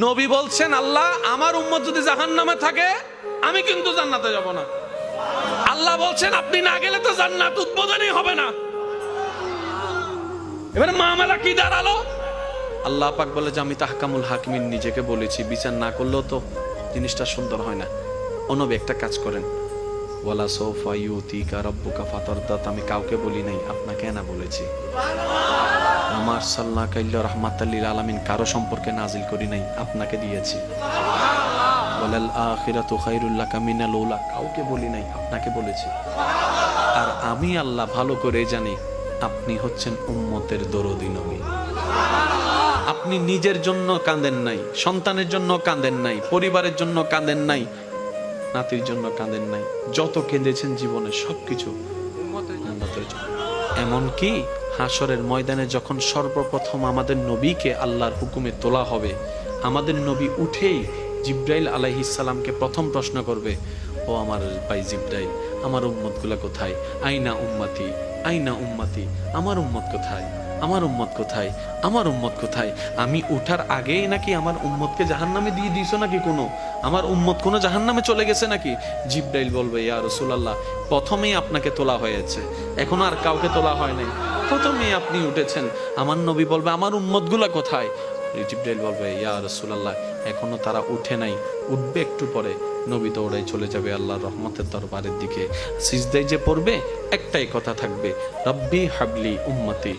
নবী বলছেন, আল্লাহ আমার উম্মত যদি জাহান্নামে থাকে আমি কিন্তু জান্নাতে যাব না। আল্লাহ বলছেন আপনি না গেলে তো জান্নাত উদ্বোধনই হবে না। এবারে মামলা কি দাঁড়ালো? আল্লাহ পাক বলে যে আমি তাহকামুল হাকিমিন নিজেকে বলেছি, বিচার না করলেও তো জিনিসটা সুন্দর হয় না। ও নবী একটা কাজ করেন, ওয়ালা সৌফা ইউতিকা রাব্বুকা ফাতারদা, আমি কাউকে বলি নাই, আপনাকে না বলেছি। আমার সাল্লাহ কাইল্লা রাহমাতাল লিল আলামিন কারো সম্পর্কে নাজিল করি নাই, আপনাকে দিয়েছি। ওয়ালাল আখিরাতু খায়রুল লাকা মিনাল উলা, কাউকে বলি নাই, আপনাকে বলেছি। আর আমি আল্লাহ ভালো করে জানি আপনি হচ্ছেন উম্মতের দরদি নবী। আপনি নিজের জন্য কাঁদেন নাই, সন্তানের জন্য কাঁদেন নাই, পরিবারের জন্য কাঁদেন নাই, নাতির জন্য কাঁদেন নাই, যত কেঁদেছেন জীবনে সবকিছু উম্মতের জন্য। এমনকি হাসরের ময়দানে যখন সর্বপ্রথম আমাদের নবীকে আল্লাহর হুকুমে তোলা হবে, আমাদের নবী উঠেই জিব্রাইল আলাইহিস সালামকে প্রথম প্রশ্ন করবে, ও আমার ভাই জিব্রাইল, আমার উম্মতগুলা কোথায়? আইনা উম্মতি, আইনা উম্মতি, আমার উম্মত কোথায়? আমার উম্মত কোথায়? আমার উম্মত কোথায়? আমি উঠার আগেই নাকি আমার উম্মতকে জাহান্নামে দিয়ে দিয়েছো নাকি? কোনো আমার উম্মত কোনো জাহান্নামে চলে গেছে নাকি? জিব্রাইল বলবে, ইয়া রাসূলুল্লাহ, প্রথমেই আপনাকে তোলা হয়েছে, এখন আর কাউকে তোলা হয় নাই, প্রথমেই আপনি উঠেছেন। আমার নবী বলবে, আমার উম্মতগুলা কোথায়? জিব্রাইল বলবে, ইয়া রাসূলুল্লাহ, এখনো তারা উঠে নাই, উঠবে একটু পরে। নবী দৌড়াই চলে যাবে আল্লাহর রহমতের দরবারের দিকে। সিজদায় যে পড়বে একটাই কথা থাকবে, রব্বি হাবলি উম্মতি।